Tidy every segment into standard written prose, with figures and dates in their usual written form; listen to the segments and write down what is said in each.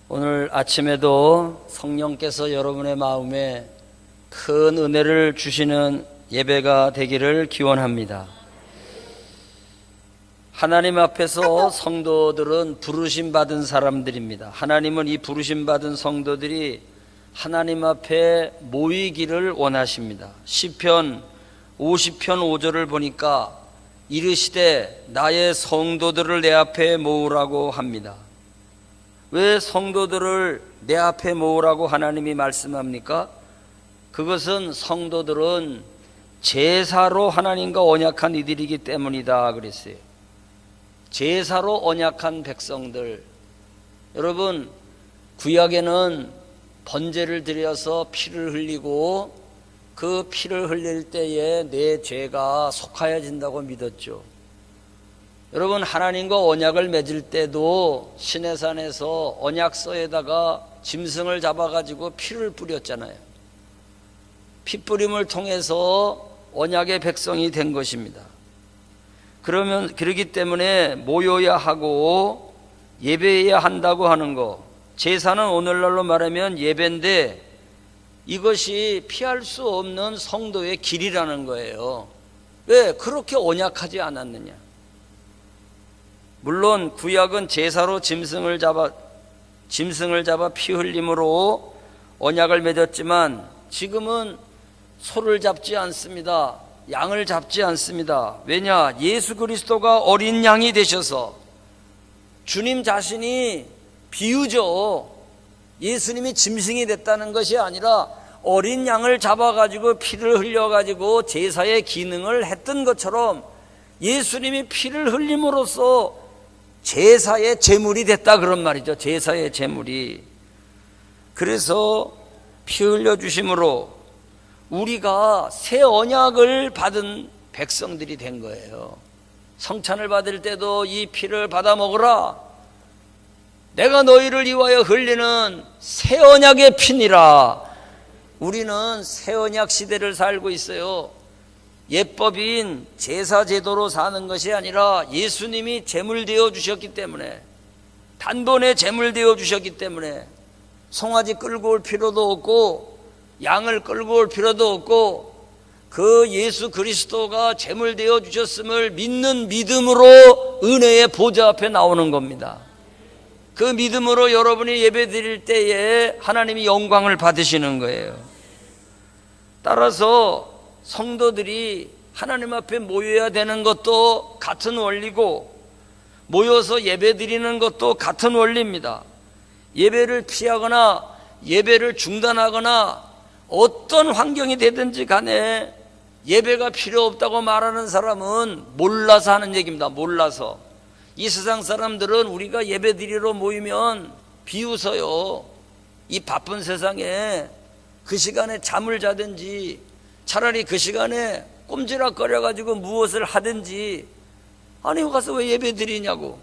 오늘 아침에도 성령께서 여러분의 마음에 큰 은혜를 주시는 예배가 되기를 기원합니다. 하나님 앞에서 성도들은 부르심 받은 사람들입니다. 하나님은 이 부르심 받은 성도들이 하나님 앞에 모이기를 원하십니다. 시편 50편 5절을 보니까 이르시되 나의 성도들을 내 앞에 모으라고 합니다. 왜 성도들을 내 앞에 모으라고 하나님이 말씀합니까? 그것은 성도들은 제사로 하나님과 언약한 이들이기 때문이다 그랬어요. 제사로 언약한 백성들. 여러분, 구약에는 번제를 드려서 피를 흘리고 그 피를 흘릴 때에 내 죄가 속하여진다고 믿었죠. 여러분, 하나님과 언약을 맺을 때도 시내산에서 언약서에다가 짐승을 잡아가지고 피를 뿌렸잖아요. 피뿌림을 통해서 언약의 백성이 된 것입니다. 그러기 때문에 모여야 하고 예배해야 한다고 하는 거, 제사는 오늘날로 말하면 예배인데 이것이 피할 수 없는 성도의 길이라는 거예요. 왜 그렇게 언약하지 않았느냐? 물론 구약은 제사로 짐승을 잡아 피 흘림으로 언약을 맺었지만 지금은 소를 잡지 않습니다. 양을 잡지 않습니다. 왜냐? 예수 그리스도가 어린 양이 되셔서 주님 자신이 비유죠. 예수님이 짐승이 됐다는 것이 아니라 어린 양을 잡아가지고 피를 흘려가지고 제사의 기능을 했던 것처럼 예수님이 피를 흘림으로써 제사의 제물이 됐다 그런 말이죠. 제사의 제물이. 그래서 피 흘려주심으로 우리가 새 언약을 받은 백성들이 된 거예요. 성찬을 받을 때도 이 피를 받아 먹으라. 내가 너희를 위하여 흘리는 새 언약의 피니라. 우리는 새 언약 시대를 살고 있어요. 예법인 제사 제도로 사는 것이 아니라 예수님이 제물 되어 주셨기 때문에, 단번에 제물 되어 주셨기 때문에 송아지 끌고 올 필요도 없고 양을 끌고 올 필요도 없고 그 예수 그리스도가 제물 되어 주셨음을 믿는 믿음으로 은혜의 보좌 앞에 나오는 겁니다. 그 믿음으로 여러분이 예배 드릴 때에 하나님이 영광을 받으시는 거예요. 따라서 성도들이 하나님 앞에 모여야 되는 것도 같은 원리고 모여서 예배 드리는 것도 같은 원리입니다. 예배를 피하거나 예배를 중단하거나 어떤 환경이 되든지 간에 예배가 필요 없다고 말하는 사람은 몰라서 하는 얘기입니다. 몰라서. 이 세상 사람들은 우리가 예배 드리러 모이면 비웃어요. 이 바쁜 세상에 그 시간에 잠을 자든지 차라리 그 시간에 꼼지락거려가지고 무엇을 하든지, 아니 가서 왜 예배 드리냐고.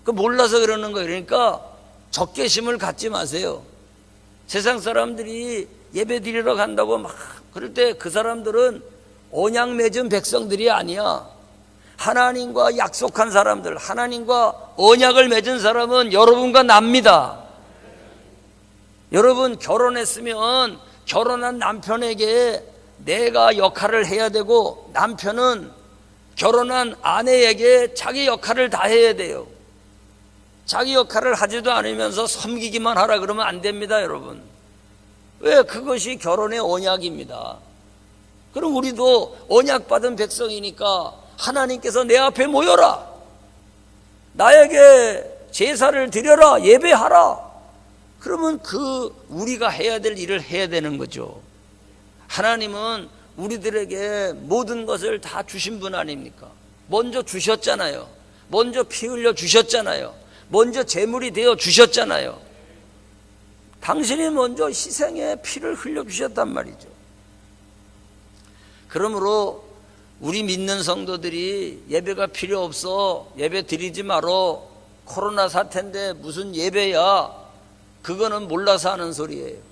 그 몰라서 그러는 거예요. 그러니까 적개심을 갖지 마세요. 세상 사람들이 예배 드리러 간다고 막 그럴 때 그 사람들은 언약 맺은 백성들이 아니야. 하나님과 약속한 사람들, 하나님과 언약을 맺은 사람은 여러분과 납니다. 여러분 결혼했으면 결혼한 남편에게 내가 역할을 해야 되고 남편은 결혼한 아내에게 자기 역할을 다 해야 돼요. 자기 역할을 하지도 않으면서 섬기기만 하라 그러면 안 됩니다, 여러분. 왜? 그것이 결혼의 언약입니다. 그럼 우리도 언약받은 백성이니까 하나님께서 내 앞에 모여라, 나에게 제사를 드려라, 예배하라. 그러면 우리가 해야 될 일을 해야 되는 거죠. 하나님은 우리들에게 모든 것을 다 주신 분 아닙니까? 먼저 주셨잖아요. 먼저 피 흘려 주셨잖아요. 먼저 제물이 되어 주셨잖아요. 당신이 먼저 희생의 피를 흘려 주셨단 말이죠. 그러므로 우리 믿는 성도들이 예배가 필요 없어, 예배 드리지 말어, 코로나 사태인데 무슨 예배야, 그거는 몰라서 하는 소리예요.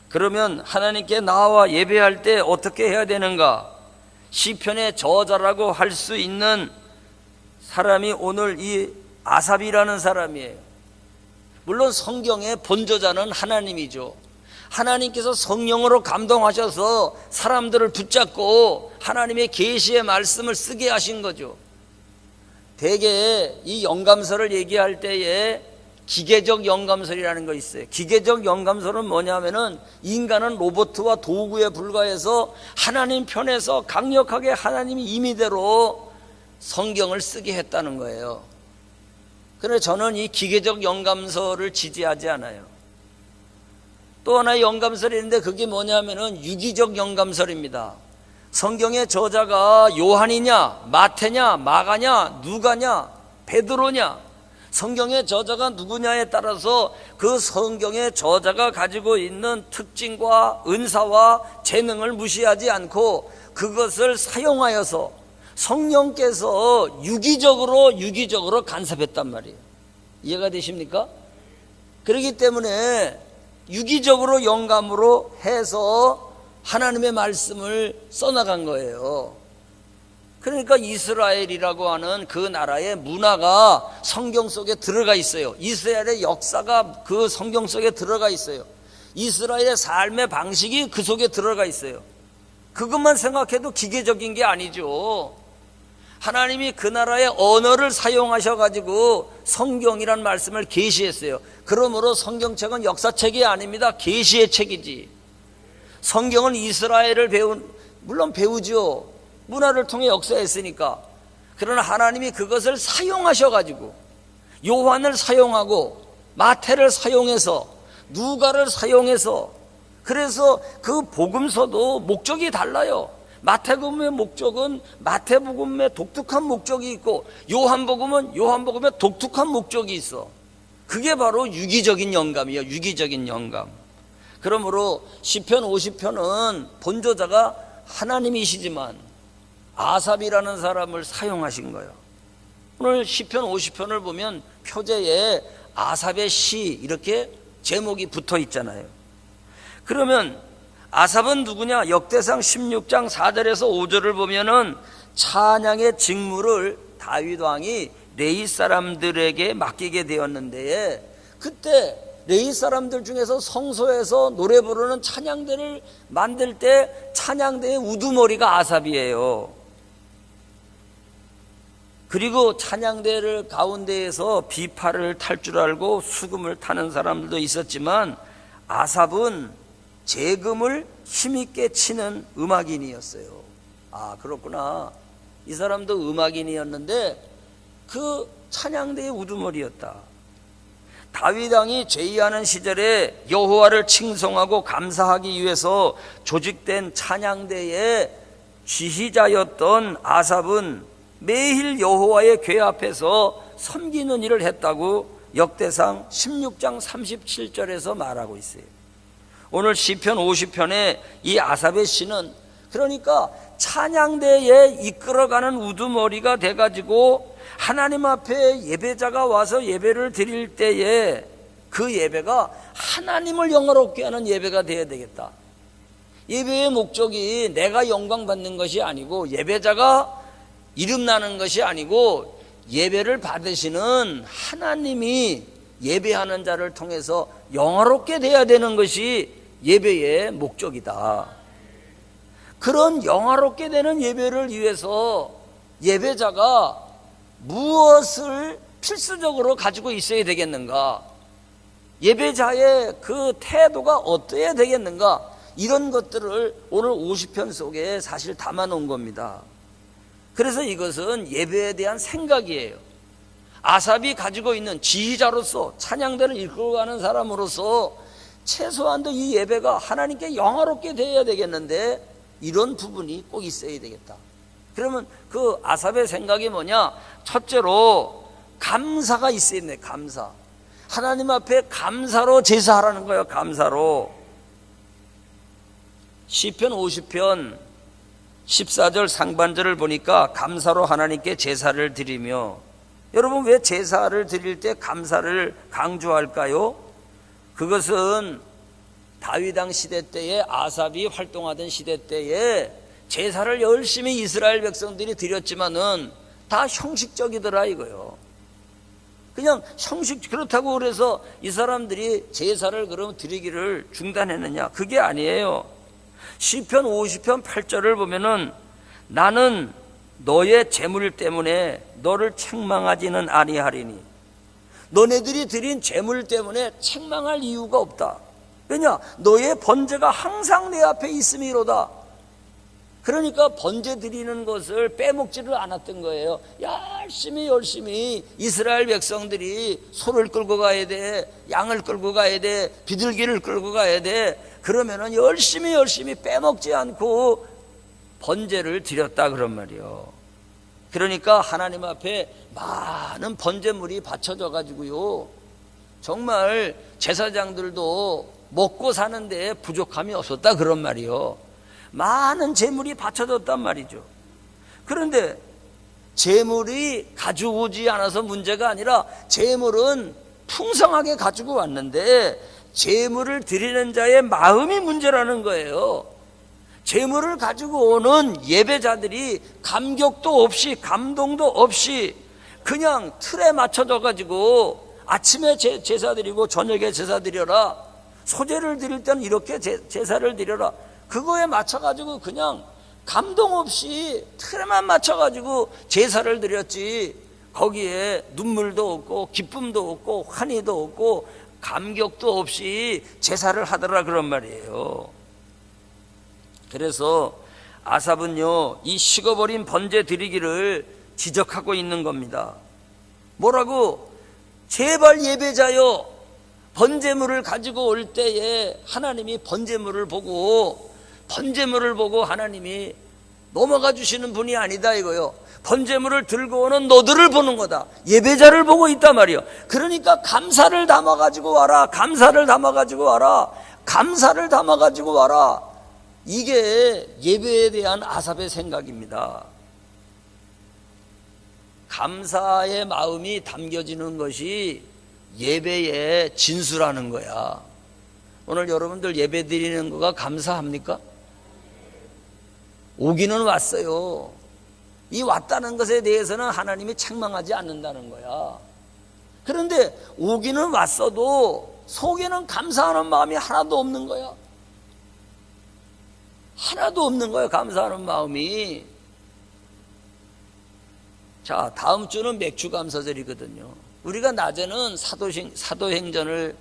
그러면 하나님께 나와 예배할 때 어떻게 해야 되는가? 시편의 저자라고 할 수 있는 사람이 오늘 이 아삽이라는 사람이에요. 물론 성경의 본저자는 하나님이죠. 하나님께서 성령으로 감동하셔서 사람들을 붙잡고 하나님의 계시의 말씀을 쓰게 하신 거죠. 대개 이 영감서를 얘기할 때에 기계적 영감설이라는 거 있어요. 기계적 영감설은 뭐냐면은 인간은 로봇과 도구에 불과해서 하나님 편에서 강력하게 하나님이 임의대로 성경을 쓰게 했다는 거예요. 그런데 저는 이 기계적 영감설을 지지하지 않아요. 또 하나의 영감설이 있는데 그게 뭐냐면은 유기적 영감설입니다. 성경의 저자가 요한이냐, 마태냐, 마가냐, 누가냐, 베드로냐, 성경의 저자가 누구냐에 따라서 그 성경의 저자가 가지고 있는 특징과 은사와 재능을 무시하지 않고 그것을 사용하여서 성령께서 유기적으로 간섭했단 말이에요. 이해가 되십니까? 그렇기 때문에 유기적으로 영감으로 해서 하나님의 말씀을 써나간 거예요. 그러니까 이스라엘이라고 하는 그 나라의 문화가 성경 속에 들어가 있어요. 이스라엘의 역사가 그 성경 속에 들어가 있어요. 이스라엘의 삶의 방식이 그 속에 들어가 있어요. 그것만 생각해도 기계적인 게 아니죠. 하나님이 그 나라의 언어를 사용하셔가지고 성경이란 말씀을 계시했어요. 그러므로 성경책은 역사책이 아닙니다. 계시의 책이지. 성경은 이스라엘을 물론 배우죠. 문화를 통해 역사했으니까. 그러나 하나님이 그것을 사용하셔가지고 요한을 사용하고 마태를 사용해서 누가를 사용해서, 그래서 그 복음서도 목적이 달라요. 마태복음의 목적은 마태복음의 독특한 목적이 있고 요한복음은 요한복음의 독특한 목적이 있어. 그게 바로 유기적인 영감이에요. 유기적인 영감. 그러므로 시편 50편은 본저자가 하나님이시지만 아삽이라는 사람을 사용하신 거예요. 오늘 시편 50편을 보면 표제에 아삽의 시 이렇게 제목이 붙어 있잖아요. 그러면 아삽은 누구냐? 역대상 16장 4절에서 5절을 보면은 찬양의 직무를 다윗 왕이 레위 사람들에게 맡기게 되었는데, 그때 레위 사람들 중에서 성소에서 노래 부르는 찬양대를 만들 때 찬양대의 우두머리가 아삽이에요. 그리고 찬양대를 가운데에서 비파를 탈 줄 알고 수금을 타는 사람들도 있었지만 아삽은 재금을 힘있게 치는 음악인이었어요. 아, 그렇구나. 이 사람도 음악인이었는데 그 찬양대의 우두머리였다. 다윗 왕이 제위하는 시절에 여호와를 칭송하고 감사하기 위해서 조직된 찬양대의 지휘자였던 아삽은 매일 여호와의 궤 앞에서 섬기는 일을 했다고 역대상 16장 37절에서 말하고 있어요. 오늘 시편 50편에 이 아삽의 시는 그러니까 찬양대에 이끌어가는 우두머리가 돼가지고 하나님 앞에 예배자가 와서 예배를 드릴 때에 그 예배가 하나님을 영화롭게 하는 예배가 되어야 되겠다. 예배의 목적이 내가 영광 받는 것이 아니고 예배자가 이름나는 것이 아니고 예배를 받으시는 하나님이 예배하는 자를 통해서 영화롭게 돼야 되는 것이 예배의 목적이다. 그런 영화롭게 되는 예배를 위해서 예배자가 무엇을 필수적으로 가지고 있어야 되겠는가? 예배자의 그 태도가 어떠해야 되겠는가? 이런 것들을 오늘 50편 속에 사실 담아 놓은 겁니다. 그래서 이것은 예배에 대한 생각이에요. 아삽이 가지고 있는 지휘자로서 찬양대를 이끌어가는 사람으로서 최소한도 이 예배가 하나님께 영화롭게 되어야 되겠는데 이런 부분이 꼭 있어야 되겠다. 그러면 그 아삽의 생각이 뭐냐? 첫째로 감사가 있어야 돼. 감사. 하나님 앞에 감사로 제사하라는 거예요. 감사로. 시편 50편 14절 상반절을 보니까 감사로 하나님께 제사를 드리며, 여러분 왜 제사를 드릴 때 감사를 강조할까요? 그것은 다윗 왕 시대 때에 아삽이 활동하던 시대 때에 제사를 열심히 이스라엘 백성들이 드렸지만은 다 형식적이더라 이거요. 그냥 형식 그렇다고 그래서 이 사람들이 제사를 그럼 드리기를 중단했느냐? 그게 아니에요. 시편 50편 8절을 보면은 나는 너의 재물 때문에 너를 책망하지는 아니하리니. 너네들이 드린 재물 때문에 책망할 이유가 없다. 왜냐? 너의 번제가 항상 내 앞에 있음이로다. 그러니까 번제 드리는 것을 빼먹지를 않았던 거예요. 열심히 이스라엘 백성들이 소를 끌고 가야 돼, 양을 끌고 가야 돼, 비둘기를 끌고 가야 돼. 그러면은 열심히 빼먹지 않고 번제를 드렸다 그런 말이요. 그러니까 하나님 앞에 많은 번제물이 바쳐져 가지고요, 정말 제사장들도 먹고 사는데 부족함이 없었다 그런 말이요. 많은 재물이 바쳐졌단 말이죠. 그런데 재물이 가지고 오지 않아서 문제가 아니라 재물은 풍성하게 가지고 왔는데 재물을 드리는 자의 마음이 문제라는 거예요. 재물을 가지고 오는 예배자들이 감격도 없이 감동도 없이 그냥 틀에 맞춰져 가지고 아침에 제사 드리고 저녁에 제사 드려라, 소제를 드릴 때는 이렇게 제사를 드려라, 그거에 맞춰가지고 그냥 감동 없이 틀에만 맞춰가지고 제사를 드렸지, 거기에 눈물도 없고 기쁨도 없고 환희도 없고 감격도 없이 제사를 하더라 그런 말이에요. 그래서 아삽은요, 이 식어버린 번제 드리기를 지적하고 있는 겁니다. 뭐라고? 제발 예배자여, 번제물을 가지고 올 때에 하나님이 번제물을 보고 하나님이 넘어가 주시는 분이 아니다 이거요. 번제물을 들고 오는 너들을 보는 거다. 예배자를 보고 있단 말이요. 그러니까 감사를 담아가지고 와라. 감사를 담아가지고 와라. 이게 예배에 대한 아삽의 생각입니다. 감사의 마음이 담겨지는 것이 예배의 진수라는 거야. 오늘 여러분들 예배 드리는 거가 감사합니까? 오기는 왔어요. 이 왔다는 것에 대해서는 하나님이 책망하지 않는다는 거야. 그런데 오기는 왔어도 속에는 감사하는 마음이 하나도 없는 거야. 하나도 없는 거예요, 감사하는 마음이. 자, 다음 주는 맥주감사절이거든요. 우리가 낮에는 사도행전을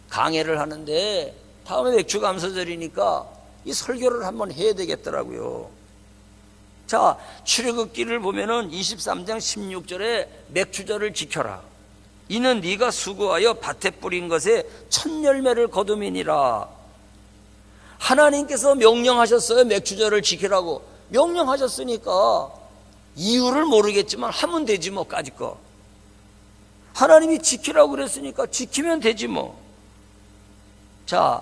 강해를 하는데 다음에 맥주감사절이니까 이 설교를 한번 해야 되겠더라고요. 자, 출애굽기를 보면은 23장 16절에 맥주절을 지켜라. 이는 네가 수고하여 밭에 뿌린 것에 첫 열매를 거둠이니라. 하나님께서 명령하셨어요. 맥주절을 지키라고 명령하셨으니까 이유를 모르겠지만 하면 되지 뭐. 까짓 거 하나님이 지키라고 그랬으니까 지키면 되지 뭐. 자,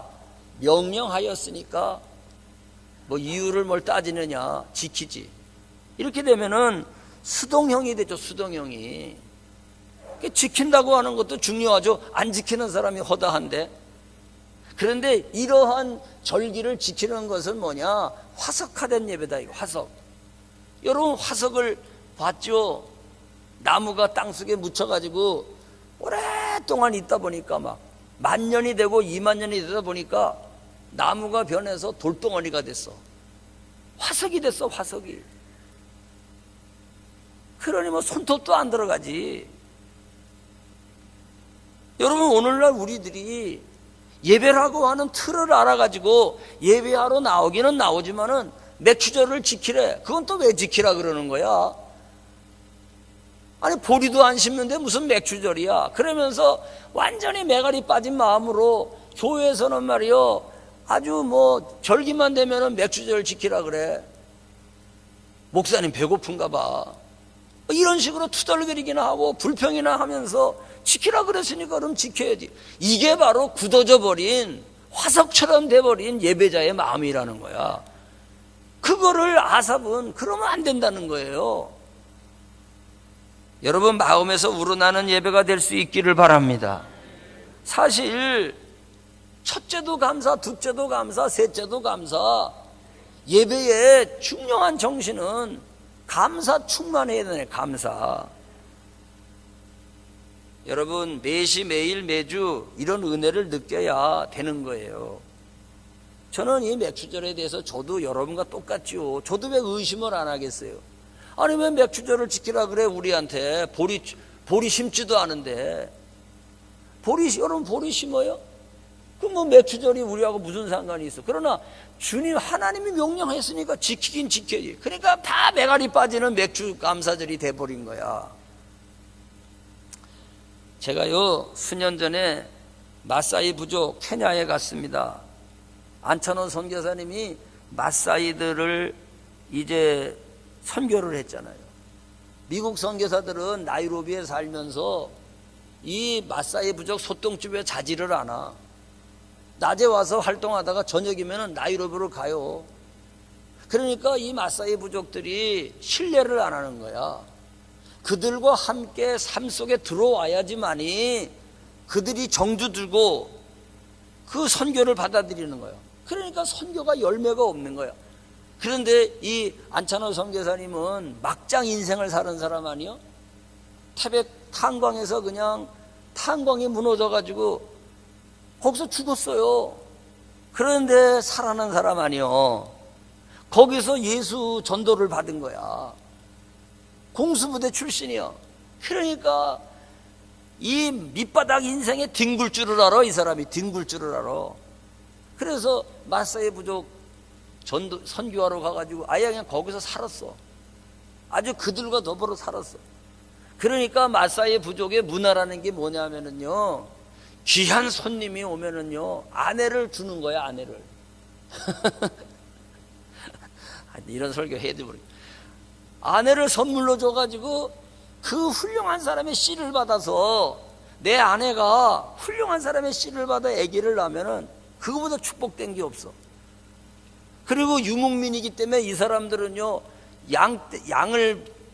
명령하였으니까 뭐 이유를 뭘 따지느냐, 지키지. 이렇게 되면은 수동형이 되죠. 수동형이. 지킨다고 하는 것도 중요하죠. 안 지키는 사람이 허다한데. 그런데 이러한 절기를 지키는 것은 뭐냐? 화석화된 예배다. 이거 화석. 여러분 화석을 봤죠? 나무가 땅속에 묻혀가지고 오랫동안 있다 보니까 막 10,000년이 되고 20,000년이 되다 보니까 나무가 변해서 돌덩어리가 됐어. 화석이 됐어. 화석이. 그러니 뭐 손톱도 안 들어가지. 여러분, 오늘날 우리들이 예배라고 하는 틀을 알아가지고 예배하러 나오기는 나오지만은 맥주절을 지키래. 그건 또 왜 지키라 그러는 거야? 아니, 보리도 안 심는데 무슨 맥주절이야? 그러면서 완전히 매갈이 빠진 마음으로 교회에서는 말이요, 아주 뭐 절기만 되면은 맥주절 지키라 그래. 목사님 배고픈가 봐. 이런 식으로 투덜거리기나 하고 불평이나 하면서 지키라 그랬으니까 그럼 지켜야지. 이게 바로 굳어져 버린 화석처럼 돼버린 예배자의 마음이라는 거야. 그거를 아삽은 그러면 안 된다는 거예요. 여러분, 마음에서 우러나는 예배가 될 수 있기를 바랍니다. 사실 첫째도 감사, 둘째도 감사, 셋째도 감사. 예배의 중요한 정신은 감사 충만해야 되네. 감사. 여러분 매시 매일 매주 이런 은혜를 느껴야 되는 거예요. 저는 이 맥주절에 대해서 저도 여러분과 똑같지요. 저도 왜 의심을 안 하겠어요? 아니 왜 맥주절을 지키라 그래 우리한테. 보리 심지도 않은데. 여러분 보리 심어요? 그럼 뭐 맥주절이 우리하고 무슨 상관이 있어? 그러나 주님 하나님이 명령했으니까 지키긴 지켜야지. 그러니까 다 메갈이 빠지는 맥주 감사절이 돼버린 거야. 제가요 수년 전에 마사이 부족 케냐에 갔습니다. 안찬호 선교사님이 마사이들을 이제 선교를 했잖아요. 미국 선교사들은 나이로비에 살면서 이 마사이 부족 소똥집에 자지를 않아. 낮에 와서 활동하다가 저녁이면 나이로비로 가요. 그러니까 이 마사이 부족들이 신뢰를 안 하는 거야. 그들과 함께 삶 속에 들어와야지만이 그들이 정주 들고 그 선교를 받아들이는 거예요. 그러니까 선교가 열매가 없는 거예요. 그런데 이 안찬호 선교사님은 막장 인생을 사는 사람 아니요? 태백 탄광에서 그냥 탄광이 무너져가지고 거기서 죽었어요. 그런데 살아난 사람 아니요? 거기서 예수 전도를 받은 거야. 공수부대 출신이요. 그러니까 이 밑바닥 인생에 뒹굴 줄을 알아. 이 사람이 뒹굴 줄을 알아. 그래서 마사이 부족 전도 선교하러 가가지고 아예 그냥 거기서 살았어. 아주 그들과 더불어 살았어. 그러니까 마사이 부족의 문화라는 게 뭐냐면은요, 귀한 손님이 오면은요 아내를 주는 거야. 아내를. 이런 설교 해도 모르겠어. 아내를 선물로 줘가지고 그 훌륭한 사람의 씨를 받아서, 내 아내가 훌륭한 사람의 씨를 받아 아기를 낳으면은 그거보다 축복된 게 없어. 그리고 유목민이기 때문에 이 사람들은요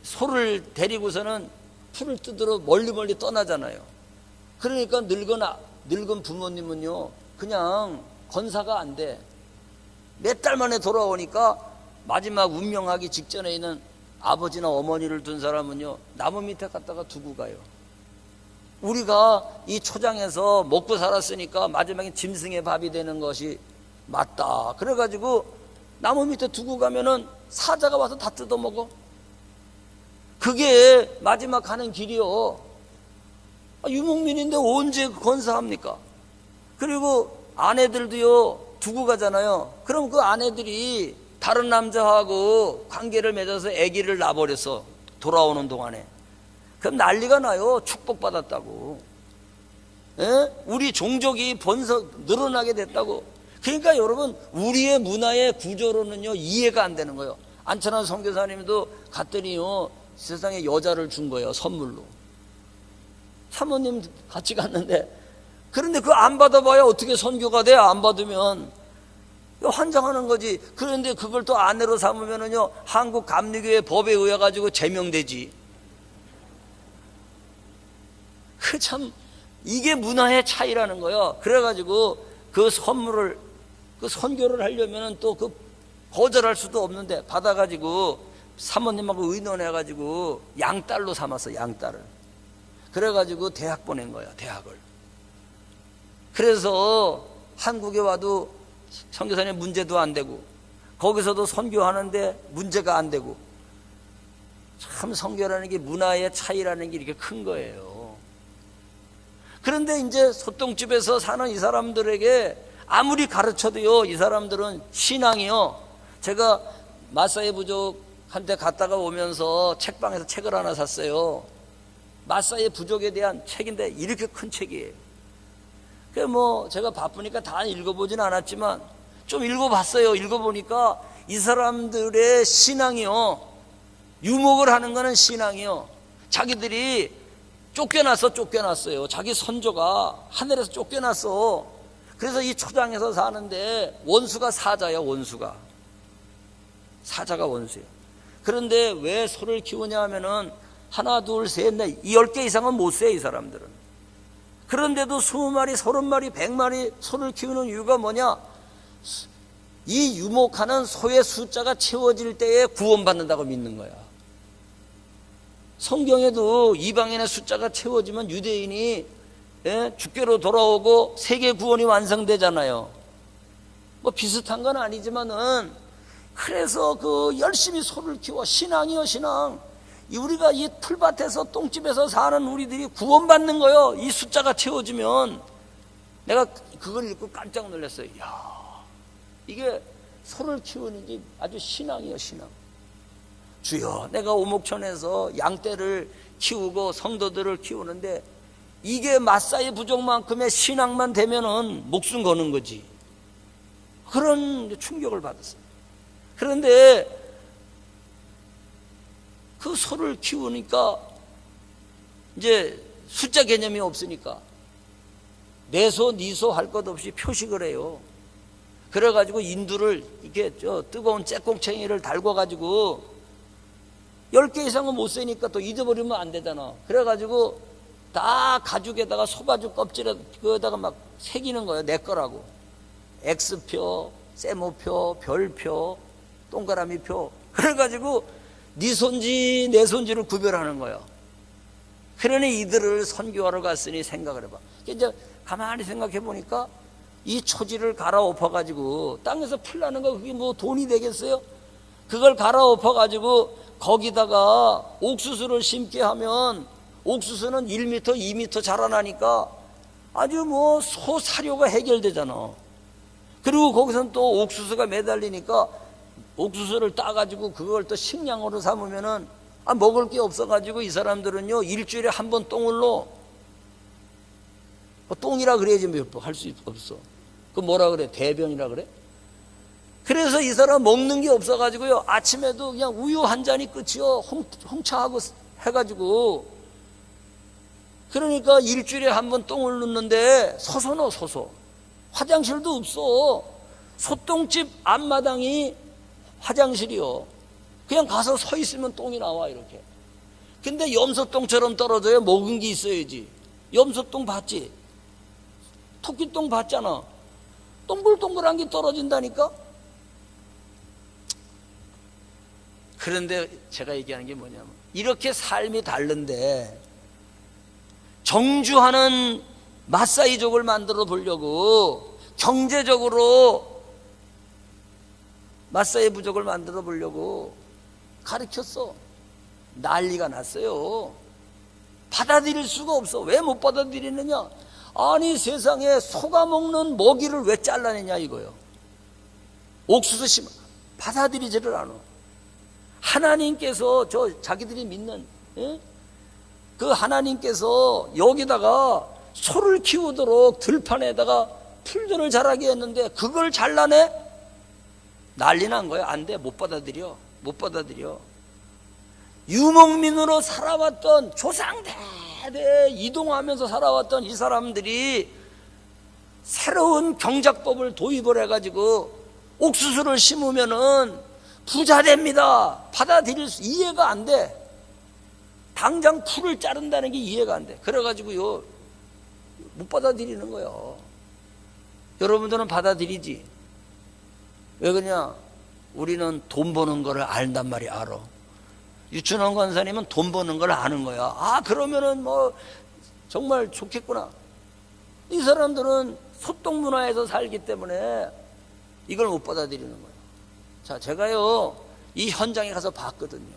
소를 데리고서는 풀을 뜯으러 멀리 떠나잖아요. 그러니까 늙은 부모님은요 그냥 건사가 안 돼. 몇 달 만에 돌아오니까 마지막 운명하기 직전에 있는 아버지나 어머니를 둔 사람은요 나무 밑에 갖다가 두고 가요. 우리가 이 초장에서 먹고 살았으니까 마지막에 짐승의 밥이 되는 것이 맞다. 그래가지고 나무 밑에 두고 가면은 사자가 와서 다 뜯어먹어. 그게 마지막 가는 길이요. 유목민인데 언제 건사합니까? 그리고 아내들도요 두고 가잖아요. 그럼 그 아내들이 다른 남자하고 관계를 맺어서 아기를 낳아버렸어. 돌아오는 동안에. 그럼 난리가 나요. 축복받았다고. 우리 종족이 늘어나게 됐다고. 그러니까 여러분 우리의 문화의 구조로는요 이해가 안 되는 거예요. 안찬호 선교사님도 갔더니요 세상에 여자를 준 거예요. 선물로. 사모님 같이 갔는데, 그런데 그거 안 받아봐야 어떻게 선교가 돼? 안 받으면 환장하는 거지. 그런데 그걸 또 아내로 삼으면은요 한국 감리교회 법에 의해 가지고 제명되지. 그 참 이게 문화의 차이라는 거예요. 그래가지고 그 선물을 그 선교를 하려면은 또 그 거절할 수도 없는데 받아가지고 사모님하고 의논해가지고 양딸로 삼았어. 양딸을. 그래가지고 대학 보낸 거야. 대학을. 그래서 한국에 와도 선교사님 문제도 안 되고, 거기서도 선교하는데 문제가 안 되고. 참 선교라는 게 문화의 차이라는 게 이렇게 큰 거예요. 그런데 이제 소똥집에서 사는 이 사람들에게 아무리 가르쳐도요 이 사람들은 신앙이요. 제가 마사이 부족한테 갔다가 오면서 책방에서 책을 하나 샀어요. 마사이 부족에 대한 책인데 이렇게 큰 책이에요. 그 제가 바쁘니까 다 읽어보진 않았지만 좀 읽어봤어요. 읽어보니까 이 사람들의 신앙이요, 유목을 하는 거는 신앙이요. 자기들이 쫓겨났어요. 자기 선조가 하늘에서 쫓겨났어. 그래서 이 초장에서 사는데 원수가 사자예요. 사자가 원수예요. 그런데 왜 소를 키우냐 하면은 하나, 둘, 셋, 넷, 10개 이상은 못 세, 이 사람들은. 그런데도 20마리, 30마리, 100마리 소를 키우는 이유가 뭐냐? 이 유목하는 소의 숫자가 채워질 때에 구원받는다고 믿는 거야. 성경에도 이방인의 숫자가 채워지면 유대인이 주께로 돌아오고 세계 구원이 완성되잖아요. 뭐 비슷한 건 아니지만은, 그래서 그 열심히 소를 키워, 신앙이요 신앙. 우리가 이 풀밭에서 똥집에서 사는 우리들이 구원받는 거요. 이 숫자가 채워지면. 내가 그걸 읽고 깜짝 놀랐어요. 이야, 이게 소를 키우는 게 아주 신앙이요 신앙. 주여, 내가 오목천에서 양떼를 키우고 성도들을 키우는데 이게 마사의 부족만큼의 신앙만 되면은 목숨 거는 거지. 그런 충격을 받았어요. 그런데 그 소를 키우니까 이제 숫자 개념이 없으니까 내 소, 네 소 할 것 없이 표식을 해요. 그래가지고 인두를 이렇게 뜨거운 째꽁챙이를 달궈가지고 10개 이상은 못 세니까 또 잊어버리면 안 되잖아. 그래가지고 다 가죽에다가 소가죽 껍질에 그에다가 막 새기는 거예요. 내 거라고. X표, 세모표, 별표, 동그라미표. 그래가지고 네 손지 내 손지를 구별하는 거예요. 그러니 이들을 선교하러 갔으니 생각을 해봐. 이제 가만히 생각해 보니까 이 초지를 갈아엎어 가지고 땅에서 풀나는 거 그게 뭐 돈이 되겠어요? 그걸 갈아엎어 가지고 거기다가 옥수수를 심게 하면 옥수수는 1m, 2m 자라나니까 아주 뭐 소 사료가 해결되잖아. 그리고 거기서는 또 옥수수가 매달리니까 옥수수를 따가지고 그걸 또 식량으로 삼으면은 먹을 게 없어가지고 이 사람들은요 일주일에 한 번 똥을 넣어. 똥이라 그래야지 몇 번 할 수 없어. 그 뭐라 그래? 대변이라 그래? 그래서 이 사람 먹는 게 없어가지고요 아침에도 그냥 우유 한 잔이 끝이요. 홍차하고 해가지고. 그러니까 일주일에 한 번 똥을 넣는데 서서 넣어. 서서. 화장실도 없어. 소똥집 앞마당이 화장실이요. 그냥 가서 서 있으면 똥이 나와 이렇게. 근데 염소똥처럼 떨어져야 먹은 게 있어야지. 염소똥 봤지? 토끼똥 봤잖아. 동글동글한 게 떨어진다니까. 그런데 제가 얘기하는 게 뭐냐면 이렇게 삶이 다른데 정주하는 마사이족을 만들어 보려고, 경제적으로 마사이 부족을 만들어 보려고 가르쳤어. 난리가 났어요. 받아들일 수가 없어. 왜 못 받아들이느냐? 아니 세상에 소가 먹는 먹이를 왜 잘라내냐 이거요. 옥수수 심 받아들이지를 않아. 하나님께서 자기들이 믿는 그 하나님께서 여기다가 소를 키우도록 들판에다가 풀들을 자라게 했는데 그걸 잘라내? 난리 난 거야. 안 돼. 못 받아들여. 못 받아들여. 유목민으로 살아왔던 조상대대 이동하면서 살아왔던 이 사람들이 새로운 경작법을 도입을 해가지고 옥수수를 심으면은 부자 됩니다. 받아들일 수 이해가 안 돼. 당장 풀을 자른다는 게 이해가 안 돼. 그래가지고요 못 받아들이는 거예요. 여러분들은 받아들이지. 왜 그러냐? 우리는 돈 버는 거를 안단 말이야. 알아. 유춘원 권사님은 돈 버는 걸 아는 거야. 아 그러면은 뭐 정말 좋겠구나. 이 사람들은 소똥 문화에서 살기 때문에 이걸 못 받아들이는 거예요. 자, 제가요 이 현장에 가서 봤거든요.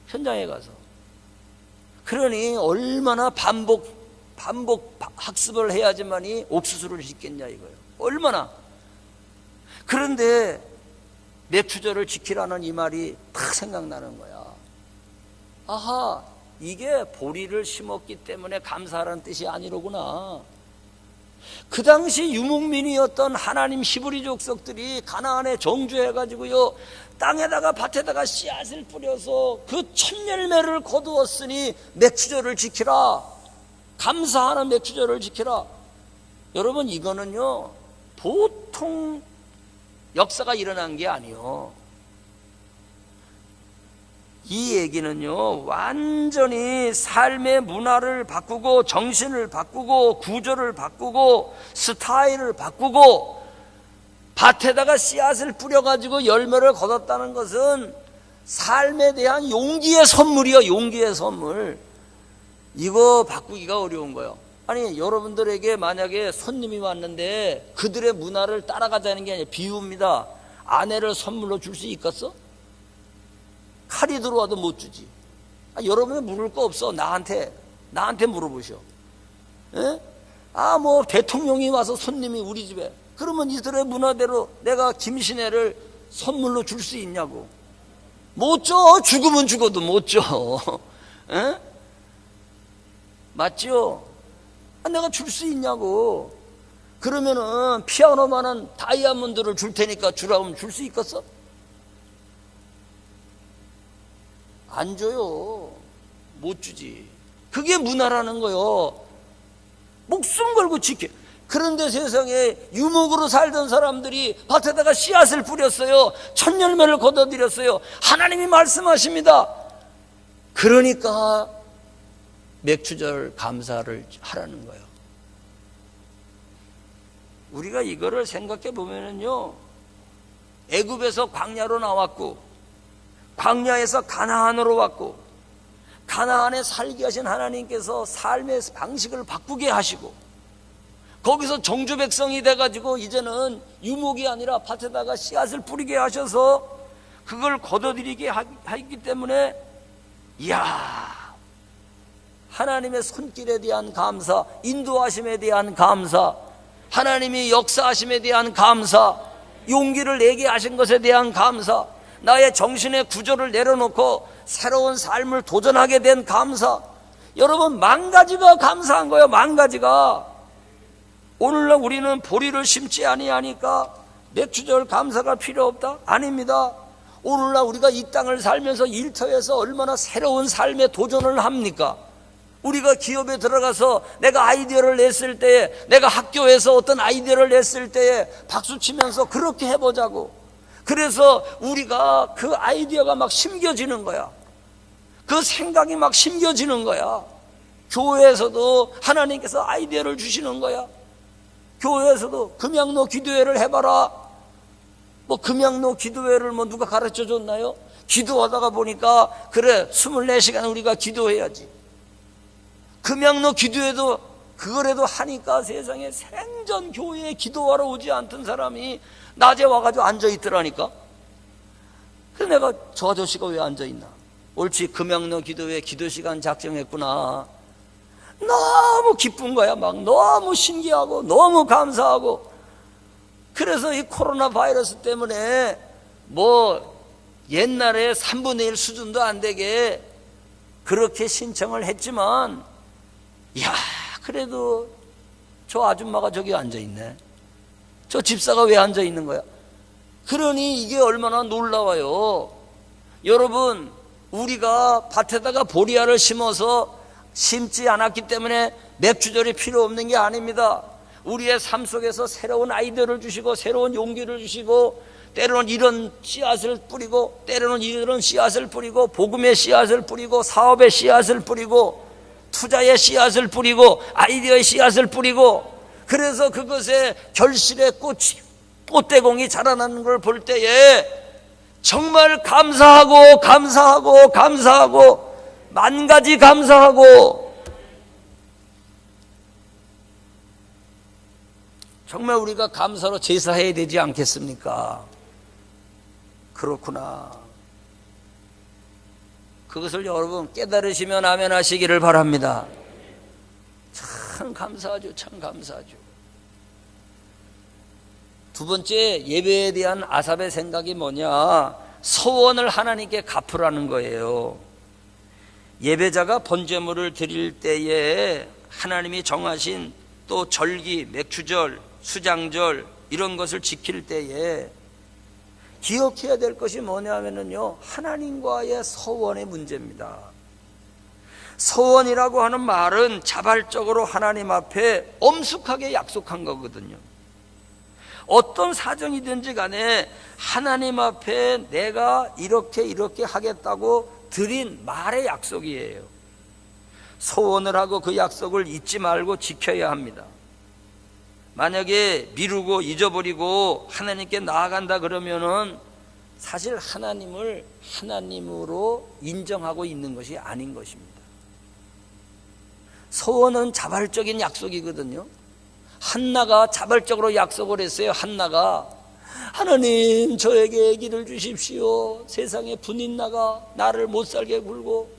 현장에 가서. 그러니 얼마나 반복 학습을 해야지만이 옥수수를 짓겠냐 이거예요. 얼마나. 그런데 맥추절을 지키라는 이 말이 딱 생각나는 거야. 아하, 이게 보리를 심었기 때문에 감사하라는 뜻이 아니로구나. 그 당시 유목민이었던 하나님 히브리 족속들이 가나안에 정주해가지고요 땅에다가 밭에다가 씨앗을 뿌려서 그 첫 열매를 거두었으니 맥추절을 지키라. 감사하는 맥추절을 지키라. 여러분 이거는요 보통 역사가 일어난 게 아니요. 이 얘기는요 완전히 삶의 문화를 바꾸고 정신을 바꾸고 구조를 바꾸고 스타일을 바꾸고 밭에다가 씨앗을 뿌려가지고 열매를 거뒀다는 것은 삶에 대한 용기의 선물이요. 용기의 선물. 이거 바꾸기가 어려운 거예요. 아니, 여러분들에게 만약에 손님이 왔는데 그들의 문화를 따라가자는 게 아니라 비유입니다. 아내를 선물로 줄 수 있겠어? 칼이 들어와도 못 주지. 여러분이 물을 거 없어. 나한테 물어보셔. 에? 뭐 대통령이 와서 손님이 우리 집에, 그러면 이들의 문화대로 내가 김신혜를 선물로 줄 수 있냐고. 못 줘. 죽으면 죽어도 못 줘. 에? 맞죠? 내가 줄 수 있냐고. 그러면은 피아노만한 다이아몬드를 줄 테니까 주라 하면 줄 수 있겠어? 안 줘요. 못 주지. 그게 문화라는 거요. 목숨 걸고 지켜. 그런데 세상에 유목으로 살던 사람들이 밭에다가 씨앗을 뿌렸어요. 첫 열매를 거둬들였어요. 하나님이 말씀하십니다. 그러니까 맥추절 감사를 하라는 거예요. 우리가 이거를 생각해 보면은요, 애굽에서 광야로 나왔고, 광야에서 가나안으로 왔고, 가나안에 살게 하신 하나님께서 삶의 방식을 바꾸게 하시고, 거기서 정주 백성이 돼가지고 이제는 유목이 아니라 밭에다가 씨앗을 뿌리게 하셔서 그걸 거둬들이게 하기 때문에, 이야, 하나님의 손길에 대한 감사, 인도하심에 대한 감사, 하나님이 역사하심에 대한 감사, 용기를 내게 하신 것에 대한 감사, 나의 정신의 구조를 내려놓고 새로운 삶을 도전하게 된 감사. 여러분, 만 가지가 감사한 거예요. 만 가지가. 오늘날 우리는 보리를 심지 아니하니까 맥추절 감사가 필요 없다? 아닙니다. 오늘날 우리가 이 땅을 살면서 일터에서 얼마나 새로운 삶에 도전을 합니까? 우리가 기업에 들어가서 내가 아이디어를 냈을 때에, 내가 학교에서 어떤 아이디어를 냈을 때에 박수치면서 그렇게 해보자고. 그래서 우리가 그 아이디어가 막 심겨지는 거야. 그 생각이 막 심겨지는 거야. 교회에서도 하나님께서 아이디어를 주시는 거야. 교회에서도 금양로 기도회를 해봐라. 뭐 금양로 기도회를 뭐 누가 가르쳐 줬나요? 기도하다가 보니까, 그래, 24시간 우리가 기도해야지. 금양로 기도회도 그거라도 하니까 세상에 생전 교회에 기도하러 오지 않던 사람이 낮에 와가지고 앉아있더라니까. 그래서 내가 저 아저씨가 왜 앉아있나? 옳지, 금양로 기도회 기도시간 작정했구나. 너무 기쁜 거야. 막 너무 신기하고 너무 감사하고. 그래서 이 코로나 바이러스 때문에 뭐 옛날에 3분의 1 수준도 안 되게 그렇게 신청을 했지만, 이야, 그래도 저 아줌마가 저기 앉아있네. 저 집사가 왜 앉아있는 거야? 그러니 이게 얼마나 놀라워요. 여러분, 우리가 밭에다가 보리알을 심어서 심지 않았기 때문에 맥추절이 필요 없는 게 아닙니다. 우리의 삶 속에서 새로운 아이디어를 주시고 새로운 용기를 주시고, 때로는 이런 씨앗을 뿌리고 때로는 이런 씨앗을 뿌리고, 복음의 씨앗을 뿌리고, 사업의 씨앗을 뿌리고, 투자의 씨앗을 뿌리고, 아이디어의 씨앗을 뿌리고, 그래서 그것에 결실의 꽃대공이 자라나는 걸 볼 때에 정말 감사하고 감사하고 감사하고 만 가지 감사하고, 정말 우리가 감사로 제사해야 되지 않겠습니까? 그렇구나. 그것을 여러분 깨달으시면 아멘 하시기를 바랍니다. 참 감사하죠. 참 감사하죠. 두 번째, 예배에 대한 아삽의 생각이 뭐냐? 서원을 하나님께 갚으라는 거예요. 예배자가 번제물을 드릴 때에 하나님이 정하신 또 절기, 맥추절, 수장절 이런 것을 지킬 때에 기억해야 될 것이 뭐냐면요, 하나님과의 서원의 문제입니다. 서원이라고 하는 말은 자발적으로 하나님 앞에 엄숙하게 약속한 거거든요. 어떤 사정이든지 간에 하나님 앞에 내가 이렇게 하겠다고 드린 말의 약속이에요. 서원을 하고 그 약속을 잊지 말고 지켜야 합니다. 만약에 미루고 잊어버리고 하나님께 나아간다 그러면은 사실 하나님을 하나님으로 인정하고 있는 것이 아닌 것입니다. 소원은 자발적인 약속이거든요. 한나가 자발적으로 약속을 했어요. 한나가 하나님 저에게 아기를 주십시오. 세상에 분인나가 나를 못 살게 굴고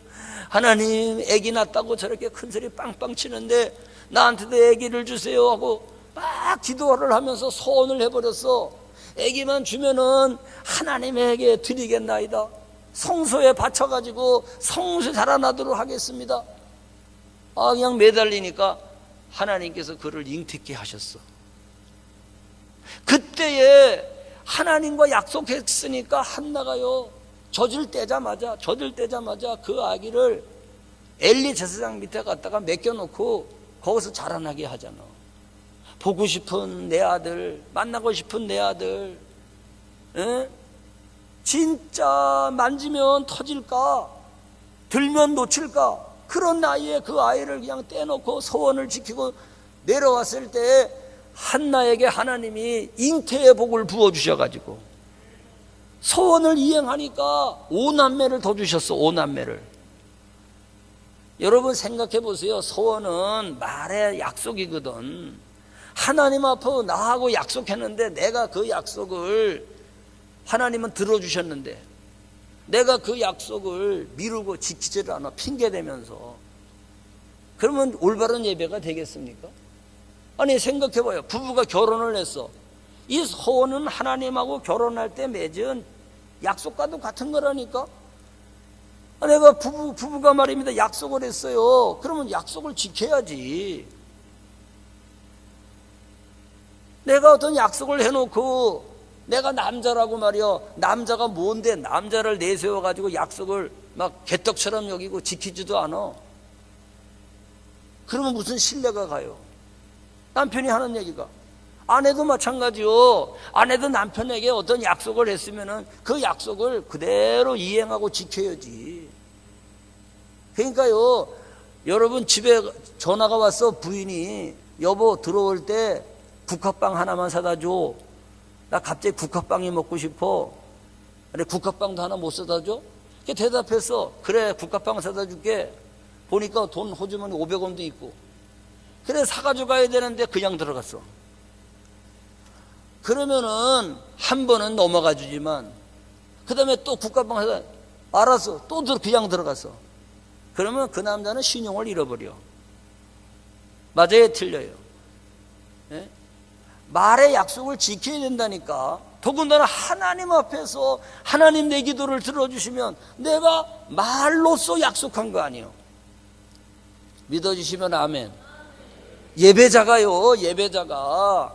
하나님 아기 낳았다고 저렇게 큰 소리 빵빵 치는데 나한테도 아기를 주세요 하고 막 기도를 하면서 소원을 해버렸어. 아기만 주면은 하나님에게 드리겠나이다. 성소에 바쳐가지고 성소 자라나도록 하겠습니다. 그냥 매달리니까 하나님께서 그를 잉태케 하셨어. 그때에 하나님과 약속했으니까 한나가요 젖을 떼자마자 그 아기를 엘리 제사장 밑에 갖다가 맡겨놓고 거기서 자라나게 하잖아. 보고 싶은 내 아들, 만나고 싶은 내 아들, 에? 진짜 만지면 터질까, 들면 놓칠까, 그런 나이에 그 아이를 그냥 떼놓고 소원을 지키고 내려왔을 때 한나에게 하나님이 잉태의 복을 부어주셔가지고 소원을 이행하니까 5남매를 더 주셨어. 5남매를. 여러분 생각해 보세요. 소원은 말의 약속이거든. 하나님 앞에 나하고 약속했는데 내가 그 약속을 하나님은 들어주셨는데 내가 그 약속을 미루고 지키지를 않아 핑계대면서 그러면 올바른 예배가 되겠습니까? 아니 생각해봐요. 부부가 결혼을 했어. 이 소원은 하나님하고 결혼할 때 맺은 약속과도 같은 거라니까. 내가 부부가 말입니다 약속을 했어요. 그러면 약속을 지켜야지. 내가 어떤 약속을 해놓고 내가 남자라고 말이야. 남자가 뭔데 남자를 내세워가지고 약속을 막 개떡처럼 여기고 지키지도 않아. 그러면 무슨 신뢰가 가요? 남편이 하는 얘기가. 아내도 마찬가지요. 아내도 남편에게 어떤 약속을 했으면은 그 약속을 그대로 이행하고 지켜야지. 그러니까요, 여러분 집에 전화가 왔어. 부인이 여보 들어올 때 국화빵 하나만 사다 줘. 나 갑자기 국화빵이 먹고 싶어. 그래 국화빵도 하나 못 사다 줘? 대답했어. 그래 국화빵 사다 줄게. 보니까 돈 호주머니 500원도 있고. 그래 사가지고 가야 되는데 그냥 들어갔어. 그러면은 한 번은 넘어가 주지만 그 다음에 또 국화빵 사다 알았어. 또 그냥 들어갔어. 그러면 그 남자는 신용을 잃어버려. 맞아요 틀려요? 예? 말의 약속을 지켜야 된다니까. 더군다나 하나님 앞에서 하나님 내 기도를 들어주시면 내가 말로써 약속한 거 아니에요. 믿어주시면 아멘. 예배자가요, 예배자가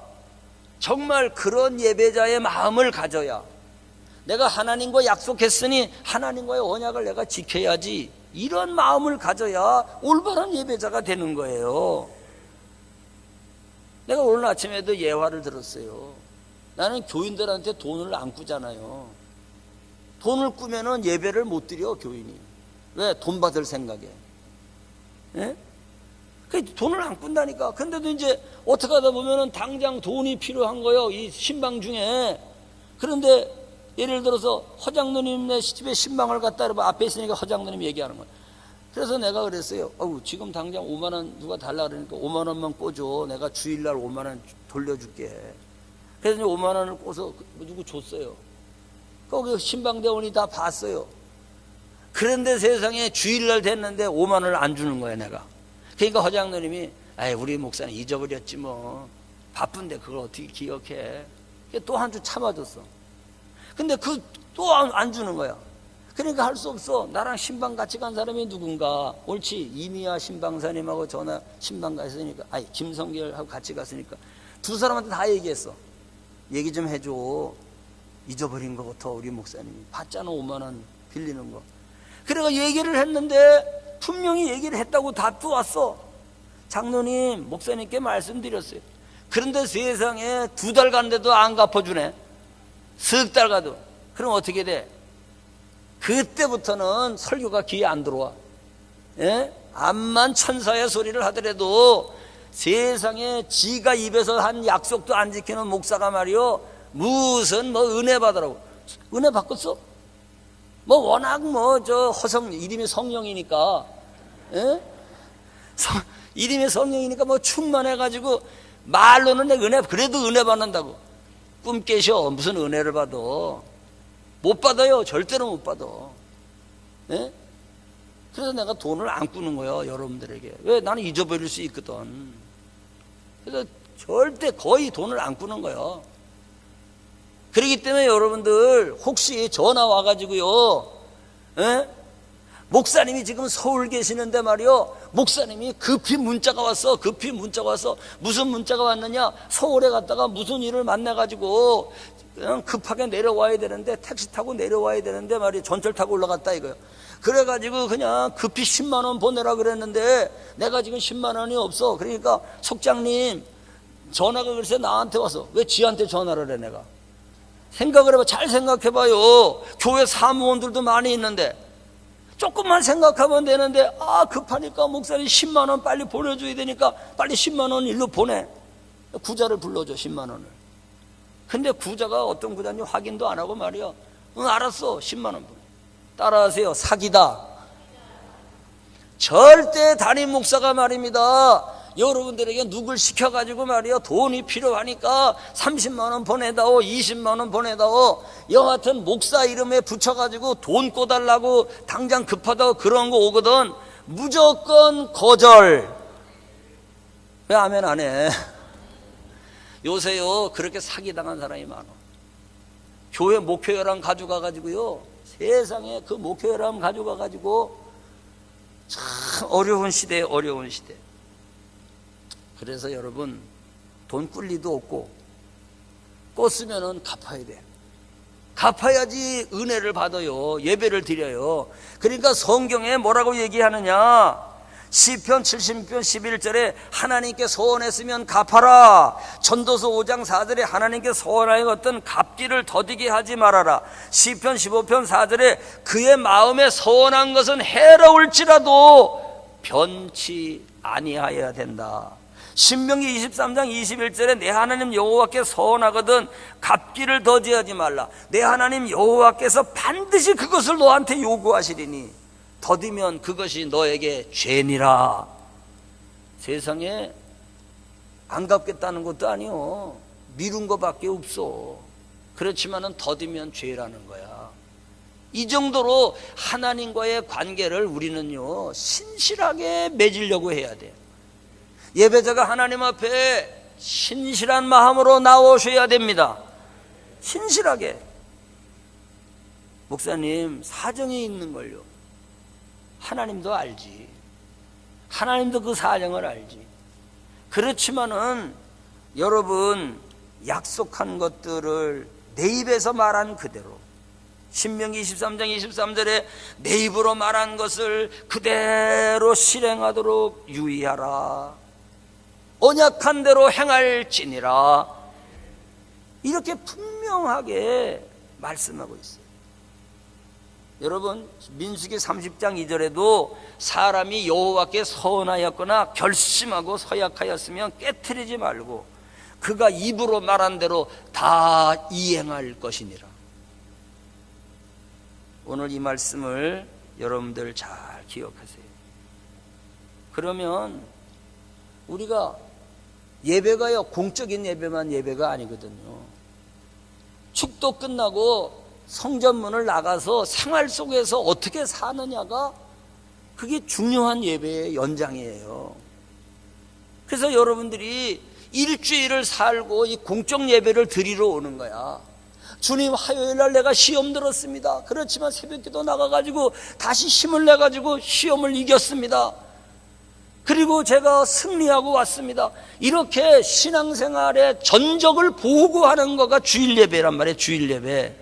정말 그런 예배자의 마음을 가져야 내가 하나님과 약속했으니 하나님과의 언약을 내가 지켜야지, 이런 마음을 가져야 올바른 예배자가 되는 거예요. 내가 오늘 아침에도 예화를 들었어요. 나는 교인들한테 돈을 안 꾸잖아요. 돈을 꾸면은 예배를 못 드려 교인이. 왜? 돈 받을 생각에. 예? 돈을 안 꾼다니까. 근데도 이제 어떻게 하다 보면은 당장 돈이 필요한 거예요. 이 신방 중에. 그런데 예를 들어서 허장누님네 집에 신방을 갔다 그러면 앞에 있으니까 허장누님 얘기하는 거야. 그래서 내가 그랬어요. 지금 당장 5만 원 누가 달라 그러니까 5만 원만 꿔줘. 내가 주일날 5만 원 돌려줄게. 그래서 5만 원을 꿔서 누구 줬어요. 거기 신방대원이 다 봤어요. 그런데 세상에 주일날 됐는데 5만 원을 안 주는 거야 내가. 그러니까 허장누님이 우리 목사는 잊어버렸지 뭐. 바쁜데 그걸 어떻게 기억해. 또 한 주 참아줬어. 근데 또 안 주는 거야. 그러니까 할 수 없어. 나랑 신방 같이 간 사람이 누군가. 옳지. 이미아 신방사님하고 전화 신방 갔으니까, 김성결하고 같이 갔으니까 두 사람한테 다 얘기했어. 얘기 좀 해줘. 잊어버린 거부터 우리 목사님이 받잖아 5만 원 빌리는 거. 그래가 얘기를 했는데 분명히 얘기를 했다고 답도 왔어. 장로님 목사님께 말씀드렸어요. 그런데 세상에 2달 간데도 안 갚아주네. 석 달 가도. 그럼 어떻게 돼? 그때부터는 설교가 귀에 안 들어와. 예? 암만 천사의 소리를 하더라도 세상에 지가 입에서 한 약속도 안 지키는 목사가 말이요 무슨 은혜 받으라고 은혜 바꿨어? 뭐 워낙 뭐 저 허성 이름이 성령이니까, 예? 이름이 성령이니까 뭐 충만해가지고 말로는 내 은혜 그래도 은혜 받는다고 꿈 깨셔. 무슨 은혜를 받아? 못 받아요. 절대로 못 받아. 예? 그래서 내가 돈을 안 꾸는 거예요, 여러분들에게. 왜? 나는 잊어버릴 수 있거든. 그래서 절대 거의 돈을 안 꾸는 거예요. 그렇기 때문에 여러분들 혹시 전화 와가지고요, 에? 목사님이 지금 서울 계시는데 말이요, 목사님이 급히 문자가 왔어. 무슨 문자가 왔느냐? 서울에 갔다가 무슨 일을 만나가지고 그냥 급하게 내려와야 되는데, 택시 타고 내려와야 되는데 말이요, 전철 타고 올라갔다 이거요. 그래가지고 그냥 급히 10만 원 보내라 그랬는데 내가 지금 10만 원이 없어. 그러니까 속장님 전화가 글쎄 나한테 와서 왜 지한테 전화를 해. 내가 생각을 해봐. 잘 생각해봐요. 교회 사무원들도 많이 있는데 조금만 생각하면 되는데, 급하니까 목사님 10만 원 빨리 보내줘야 되니까 빨리 10만 원 일로 보내. 구자를 불러줘. 10만 원을. 근데 구자가 어떤 구자인지 확인도 안 하고 말이야, 응 알았어 10만 원 보내. 따라하세요. 사기다. 절대 담임 목사가 말입니다, 여러분들에게 누굴 시켜가지고 말이야 돈이 필요하니까 30만 원 보내다오, 20만 원 보내다오, 여하튼 목사 이름에 붙여가지고 돈 꿔달라고 당장 급하다고 그런 거 오거든. 무조건 거절. 왜 아멘 안 해? 요새요 그렇게 사기당한 사람이 많아. 교회 목회여랑 가져가가지고요, 세상에 그 목회여랑 가져가가지고 참 어려운 시대에 어려운 시대. 그래서 여러분 돈 꿀 리도 없고 꿨으면은 갚아야 돼. 갚아야지 은혜를 받아요. 예배를 드려요. 그러니까 성경에 뭐라고 얘기하느냐, 시편 70편 11절에 하나님께 서원했으면 갚아라. 전도서 5장 4절에 하나님께 서원하였던 갚기를 더디게 하지 말아라. 시편 15편 4절에 그의 마음에 서원한 것은 해로울지라도 변치 아니하여야 된다. 신명기 23장 21절에 내 하나님 여호와께 서원하거든 갚기를 더디하지 말라. 내 하나님 여호와께서 반드시 그것을 너한테 요구하시리니 더디면 그것이 너에게 죄니라. 세상에 안 갚겠다는 것도 아니요, 미룬 것밖에 없어. 그렇지만은 더디면 죄라는 거야. 이 정도로 하나님과의 관계를 우리는요 신실하게 맺으려고 해야 돼. 예배자가 하나님 앞에 신실한 마음으로 나오셔야 됩니다. 신실하게. 목사님 사정이 있는 걸요, 하나님도 알지. 하나님도 그 사정을 알지. 그렇지만은 여러분 약속한 것들을 내 입에서 말한 그대로, 신명기 23장 23절에 내 입으로 말한 것을 그대로 실행하도록 유의하라. 언약한 대로 행할지니라. 이렇게 분명하게 말씀하고 있어요. 여러분 민수기 30장 2절에도 사람이 여호와께 서원하였거나 결심하고 서약하였으면 깨트리지 말고 그가 입으로 말한 대로 다 이행할 것이니라. 오늘 이 말씀을 여러분들 잘 기억하세요. 그러면 우리가 예배가요 공적인 예배만 예배가 아니거든요. 축도 끝나고 성전문을 나가서 생활 속에서 어떻게 사느냐가 그게 중요한 예배의 연장이에요. 그래서 여러분들이 일주일을 살고 이 공적 예배를 드리러 오는 거야. 주님 화요일날 내가 시험 들었습니다. 그렇지만 새벽기도 나가가지고 다시 힘을 내가지고 시험을 이겼습니다. 그리고 제가 승리하고 왔습니다. 이렇게 신앙생활의 전적을 보고하는 거가 주일 예배란 말이에요. 주일 예배.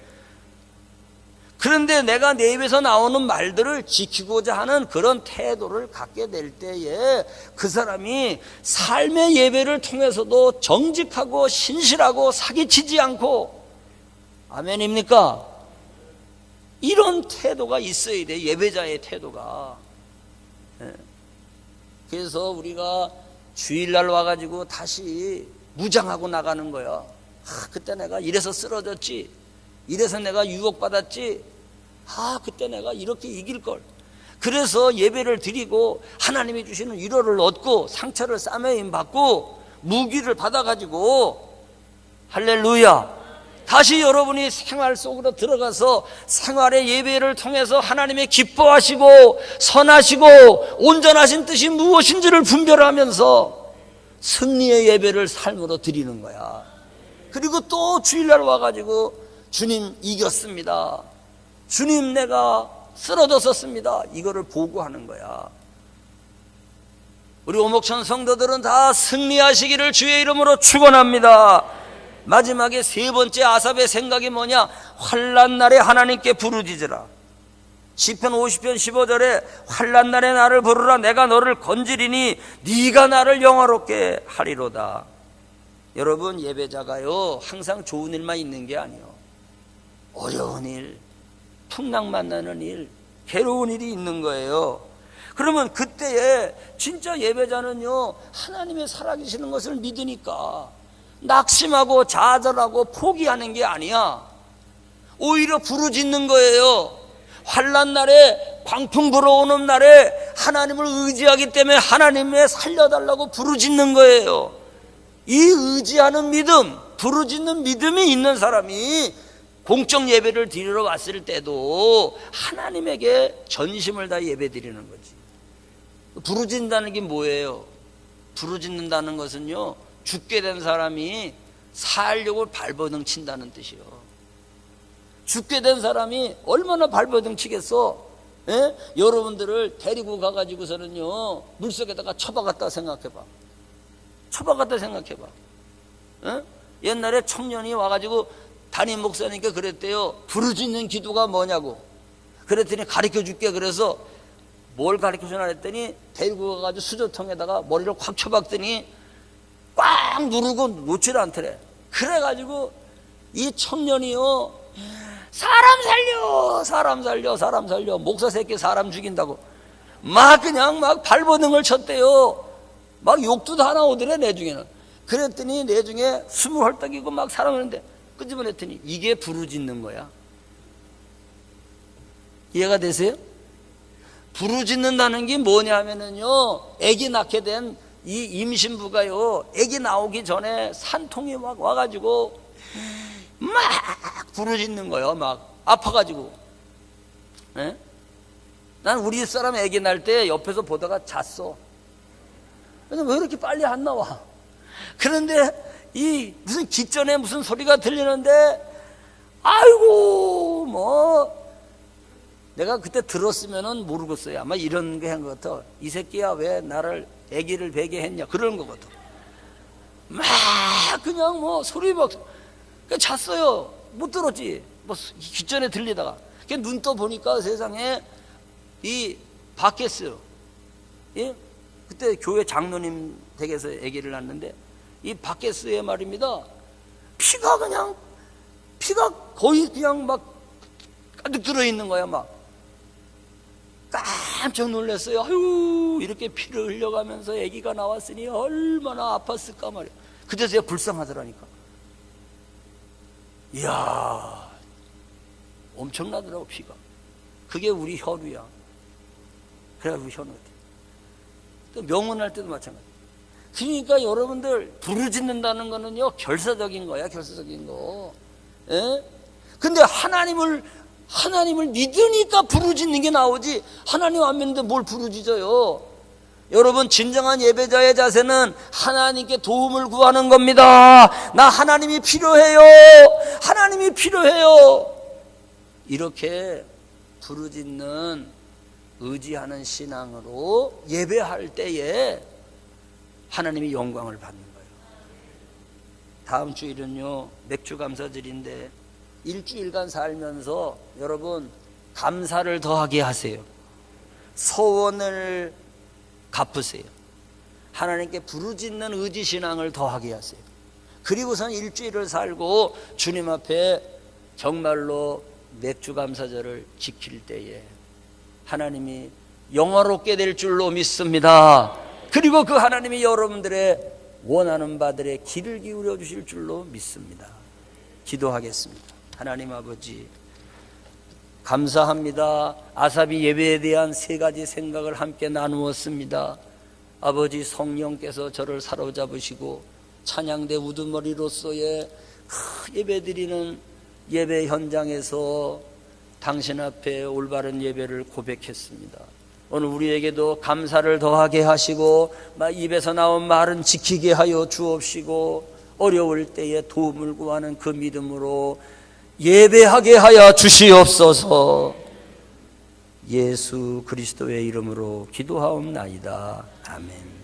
그런데 내가 내 입에서 나오는 말들을 지키고자 하는 그런 태도를 갖게 될 때에 그 사람이 삶의 예배를 통해서도 정직하고 신실하고 사기치지 않고, 아멘입니까? 이런 태도가 있어야 돼. 예배자의 태도가. 그래서 우리가 주일날 와가지고 다시 무장하고 나가는 거야. 그때 내가 이래서 쓰러졌지, 이래서 내가 유혹받았지. 그때 내가 이렇게 이길걸. 그래서 예배를 드리고 하나님이 주시는 위로를 얻고 상처를 싸매임 받고 무기를 받아가지고, 할렐루야, 다시 여러분이 생활 속으로 들어가서 생활의 예배를 통해서 하나님의 기뻐하시고 선하시고 온전하신 뜻이 무엇인지를 분별하면서 승리의 예배를 삶으로 드리는 거야. 그리고 또 주일날 와가지고 주님 이겼습니다, 주님 내가 쓰러졌었습니다, 이거를 보고하는 거야. 우리 오목천 성도들은 다 승리하시기를 주의 이름으로 축원합니다. 마지막에 세 번째 아삽의 생각이 뭐냐? 환난 날에 하나님께 부르짖으라. 시편 50편 15절에 환난 날에 나를 부르라. 내가 너를 건지리니 네가 나를 영화롭게 하리로다. 여러분, 예배자가요 항상 좋은 일만 있는 게 아니요, 어려운 일, 풍랑 만나는 일, 괴로운 일이 있는 거예요. 그러면 그때에 진짜 예배자는요 하나님의 살아계시는 것을 믿으니까 낙심하고 좌절하고 포기하는 게 아니야. 오히려 부르짖는 거예요. 환난 날에, 광풍 불어오는 날에 하나님을 의지하기 때문에 하나님의 살려달라고 부르짖는 거예요. 이 의지하는 믿음, 부르짖는 믿음이 있는 사람이 공적 예배를 드리러 왔을 때도 하나님에게 전심을 다 예배 드리는 거지. 부르짖는다는 게 뭐예요? 부르짖는다는 것은요, 죽게 된 사람이 살려고 발버둥 친다는 뜻이요. 죽게 된 사람이 얼마나 발버둥 치겠어? 예? 여러분들을 데리고 가가지고서는요 물속에다가 쳐박았다 생각해봐. 쳐박았다 생각해봐. 예? 옛날에 청년이 와가지고 담임 목사님께 그랬대요. 부르짖는 기도가 뭐냐고. 그랬더니 가르쳐줄게. 그래서 뭘 가르쳐주나 했더니 데리고 가가지고 수저통에다가 머리를 확 쳐박더니 꽉 누르고 놓지를 않더래. 그래가지고 이 청년이요, 사람 살려, 사람 살려, 사람 살려, 목사 새끼 사람 죽인다고 막 그냥 막 발버둥을 쳤대요. 막 욕도 다 나오더래 내 중에는. 그랬더니 내 중에 숨을 헐떡이고 막 사람하는데 끄집어냈더니 이게 부르짖는 거야. 이해가 되세요? 부르짖는다는 게 뭐냐면은요, 아기 낳게 된 이 임신부가요, 아기 나오기 전에 산통이 막 와가지고 막 부르짖는 거예요. 막 아파가지고. 네? 난 우리 집사람 아기 낳을 때 옆에서 보다가 잤어. 근데 왜 이렇게 빨리 안 나와? 그런데 이 무슨 기전에 무슨 소리가 들리는데, 아이고 뭐 내가 그때 들었으면은 모르겠어요. 아마 이런 게 한 것 같아. 이 새끼야 왜 나를 아기를 베게 했냐, 그런 거거든. 막 그냥 뭐 소리 막 잤어요. 못 들었지. 뭐 기전에 들리다가 눈 떠 보니까 세상에 이 바케스, 예? 그때 교회 장로님 댁에서 아기를 낳는데 이 바케스의 말입니다. 피가 거의 그냥 막 가득 들어있는 거야. 막 깜짝 놀랐어요. 아유, 이렇게 피를 흘려가면서 아기가 나왔으니 얼마나 아팠을까 말이야. 그때서야 불쌍하더라니까. 이야, 엄청나더라고 피가. 그게 우리 현우야. 그래 우리 현우. 또 명언할 때도 마찬가지. 그러니까 여러분들 부르짖는다는 거는요 결사적인 거야, 결사적인 거. 예? 근데 하나님을 믿으니까 부르짖는 게 나오지. 하나님 안 믿는데 뭘 부르짖어요? 여러분, 진정한 예배자의 자세는 하나님께 도움을 구하는 겁니다. 나 하나님이 필요해요. 하나님이 필요해요. 이렇게 부르짖는, 의지하는 신앙으로 예배할 때에 하나님이 영광을 받는 거예요. 다음 주일은요 맥주 감사절인데 일주일간 살면서 여러분 감사를 더하게 하세요. 소원을 갚으세요. 하나님께 부르짖는 의지신앙을 더하게 하세요. 그리고선 일주일을 살고 주님 앞에 정말로 맥주 감사절을 지킬 때에 하나님이 영화롭게 될 줄로 믿습니다. 그리고 그 하나님이 여러분들의 원하는 바들의 길을 기울여 주실 줄로 믿습니다. 기도하겠습니다. 하나님 아버지 감사합니다. 아삽이 예배에 대한 3가지 생각을 함께 나누었습니다. 아버지 성령께서 저를 사로잡으시고 찬양대 우두머리로서의 예배드리는 예배 현장에서 당신 앞에 올바른 예배를 고백했습니다. 오늘 우리에게도 감사를 더하게 하시고 입에서 나온 말은 지키게 하여 주옵시고 어려울 때에 도움을 구하는 그 믿음으로 예배하게 하여 주시옵소서. 예수 그리스도의 이름으로 기도하옵나이다. 아멘.